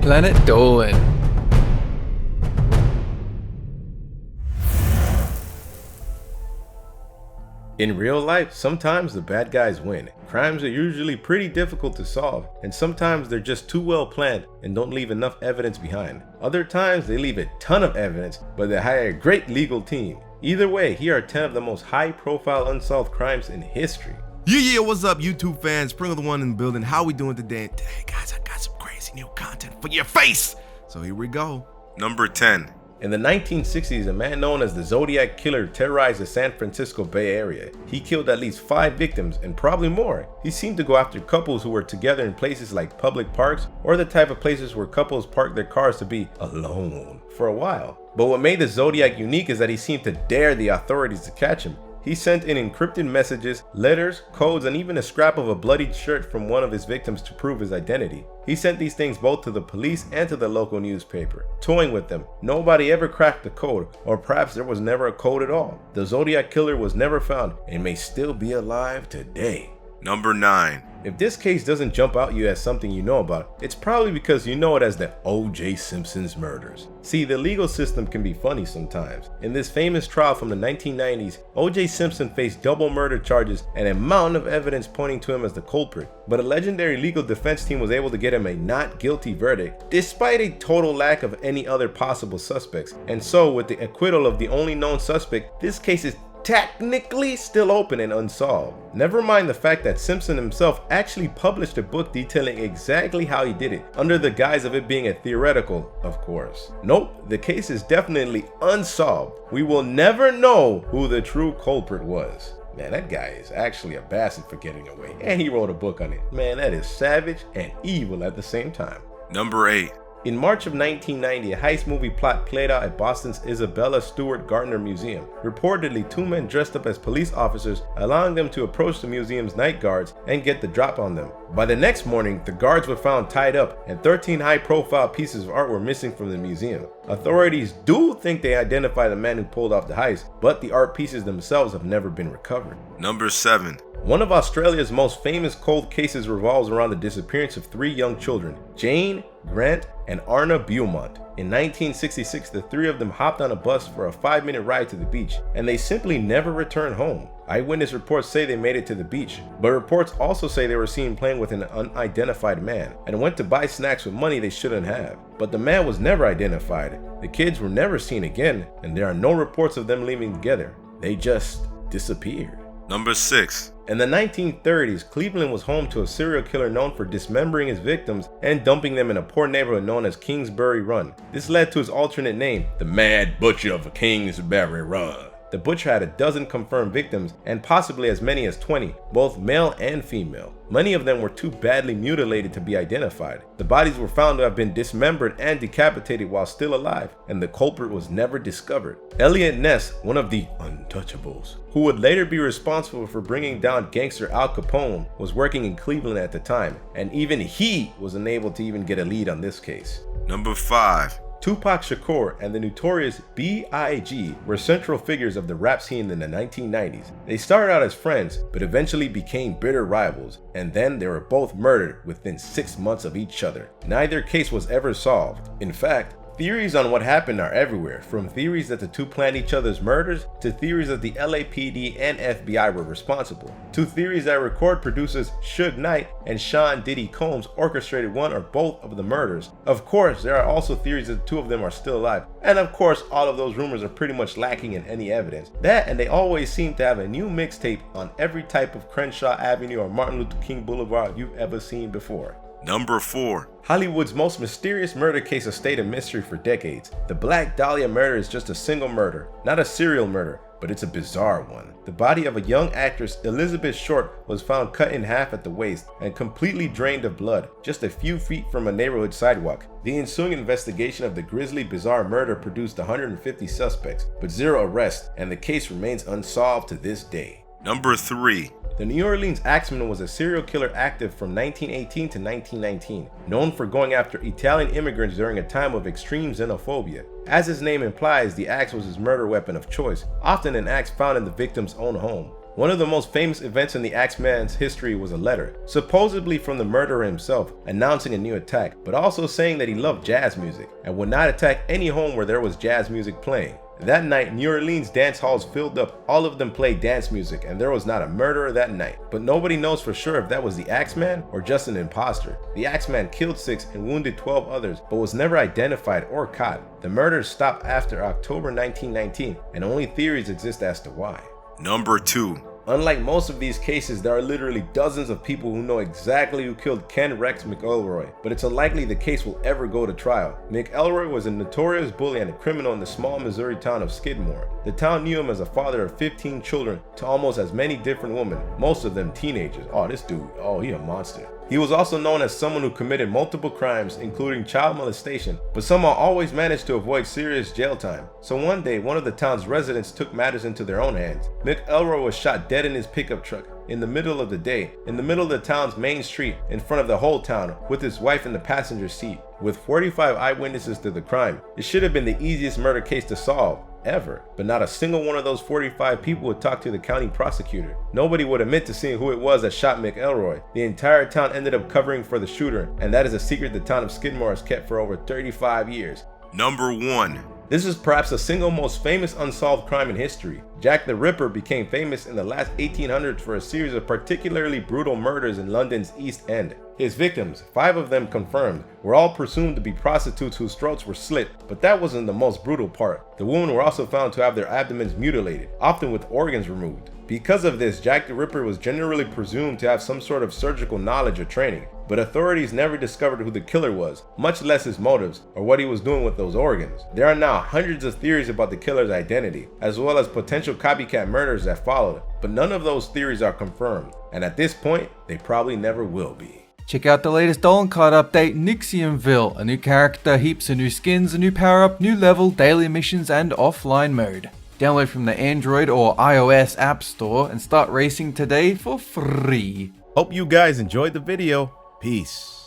Planet Dolan. In real life, sometimes the bad guys win. Crimes are usually pretty difficult to solve, and sometimes they're just too well planned and don't leave enough evidence behind. Other times they leave a ton of evidence, but they hire a great legal team. Either way, here are 10 of the most high-profile unsolved crimes in history. Yeah, what's up, YouTube fans? Sprinkle the one in the building. How we doing today? Today, guys, I got some crazy new content for your face. So here we go. Number 10. In the 1960s, a man known as the Zodiac Killer terrorized the San Francisco Bay Area. He killed at least 5 victims, and probably more. He seemed to go after couples who were together in places like public parks, or the type of places where couples park their cars to be alone for a while. But what made the Zodiac unique is that he seemed to dare the authorities to catch him. He sent in encrypted messages, letters, codes, and even a scrap of a bloodied shirt from one of his victims to prove his identity. He sent these things both to the police and to the local newspaper, toying with them. Nobody ever cracked the code, or perhaps there was never a code at all. The Zodiac Killer was never found and may still be alive today. Number 9. If this case doesn't jump out you as something you know about, it's probably because you know it as the O.J. Simpson's murders. See, the legal system can be funny sometimes. In this famous trial from the 1990s, O.J. Simpson faced double murder charges and a mountain of evidence pointing to him as the culprit. But a legendary legal defense team was able to get him a not guilty verdict, despite a total lack of any other possible suspects. And so, with the acquittal of the only known suspect, this case is technically still open and unsolved. Never mind the fact that Simpson himself actually published a book detailing exactly how he did it, under the guise of it being a theoretical, of course. Nope, the case is definitely unsolved. We will never know who the true culprit was. Man, that guy is actually a bastard for getting away, and he wrote a book on it. Man, that is savage and evil at the same time. Number 8. In March of 1990, a heist movie plot played out at Boston's Isabella Stewart Gardner Museum. Reportedly, 2 men dressed up as police officers, allowing them to approach the museum's night guards and get the drop on them. By the next morning, the guards were found tied up, and 13 high-profile pieces of art were missing from the museum. Authorities do think they identified the man who pulled off the heist, but the art pieces themselves have never been recovered. Number 7. One of Australia's most famous cold cases revolves around the disappearance of 3 young children, Jane, Grant, and Arna Beaumont. In 1966, the 3 of them hopped on a bus for a 5-minute ride to the beach, and they simply never returned home. Eyewitness reports say they made it to the beach, but reports also say they were seen playing with an unidentified man, and went to buy snacks with money they shouldn't have. But the man was never identified. The kids were never seen again, and there are no reports of them leaving together. They just disappeared. Number 6. In the 1930s, Cleveland was home to a serial killer known for dismembering his victims and dumping them in a poor neighborhood known as Kingsbury Run. This led to his alternate name, the Mad Butcher of Kingsbury Run. The butcher had a dozen confirmed victims and possibly as many as 20, both male and female. Many of them were too badly mutilated to be identified. The bodies were found to have been dismembered and decapitated while still alive, and the culprit was never discovered. Eliot Ness, one of the Untouchables, who would later be responsible for bringing down gangster Al Capone, was working in Cleveland at the time, and even he was unable to even get a lead on this case. Number 5. Tupac Shakur and the notorious B.I.G. were central figures of the rap scene in the 1990s. They started out as friends, but eventually became bitter rivals, and then they were both murdered within 6 months of each other. Neither case was ever solved. In fact, theories on what happened are everywhere, from theories that the two planned each other's murders to theories that the LAPD and FBI were responsible. 2 theories that record producers Suge Knight and Sean Diddy Combs orchestrated one or both of the murders. Of course, there are also theories that the 2 of them are still alive, and of course, all of those rumors are pretty much lacking in any evidence. That, and they always seem to have a new mixtape on every type of Crenshaw Avenue or Martin Luther King Boulevard you've ever seen before. Number 4. Hollywood's most mysterious murder case has stayed a mystery for decades. The Black Dahlia murder is just a single murder, not a serial murder, but it's a bizarre one. The body of a young actress, Elizabeth Short, was found cut in half at the waist and completely drained of blood, just a few feet from a neighborhood sidewalk. The ensuing investigation of the grisly, bizarre murder produced 150 suspects, but 0 arrests, and the case remains unsolved to this day. Number 3. The New Orleans Axeman was a serial killer active from 1918 to 1919, known for going after Italian immigrants during a time of extreme xenophobia. As his name implies, the axe was his murder weapon of choice, often an axe found in the victim's own home. One of the most famous events in the Axeman's history was a letter, supposedly from the murderer himself, announcing a new attack, but also saying that he loved jazz music and would not attack any home where there was jazz music playing. That night, New Orleans dance halls filled up, all of them played dance music, and there was not a murderer that night. But nobody knows for sure if that was the Axeman or just an imposter. The Axeman killed 6 and wounded 12 others, but was never identified or caught. The murders stopped after October 1919, and only theories exist as to why. Number 2. Unlike most of these cases, there are literally dozens of people who know exactly who killed Ken Rex McElroy, but it's unlikely the case will ever go to trial. McElroy was a notorious bully and a criminal in the small Missouri town of Skidmore. The town knew him as a father of 15 children to almost as many different women, most of them teenagers. Oh, this dude, he a monster. He was also known as someone who committed multiple crimes, including child molestation, but somehow always managed to avoid serious jail time. So one day, one of the town's residents took matters into their own hands. McElroy was shot dead in his pickup truck in the middle of the day, in the middle of the town's main street, in front of the whole town, with his wife in the passenger seat. With 45 eyewitnesses to the crime, it should have been the easiest murder case to solve ever, but not a single one of those 45 people would talk to the county prosecutor. Nobody would admit to seeing who it was that shot McElroy. The entire town ended up covering for the shooter, and that is a secret the town of Skidmore has kept for over 35 years. Number 1. This is perhaps the single most famous unsolved crime in history. Jack the Ripper became famous in the last 1800s for a series of particularly brutal murders in London's East End. His victims, 5 of them confirmed, were all presumed to be prostitutes whose throats were slit, but that wasn't the most brutal part. The women were also found to have their abdomens mutilated, often with organs removed. Because of this, Jack the Ripper was generally presumed to have some sort of surgical knowledge or training, but authorities never discovered who the killer was, much less his motives or what he was doing with those organs. There are now hundreds of theories about the killer's identity, as well as potential copycat murders that followed, but none of those theories are confirmed, and at this point, they probably never will be. Check out the latest Dolan card update, Nixiumville, a new character, heaps of new skins, a new power up, new level, daily missions and offline mode. Download from the Android or iOS App Store and start racing today for free. Hope you guys enjoyed the video. Peace.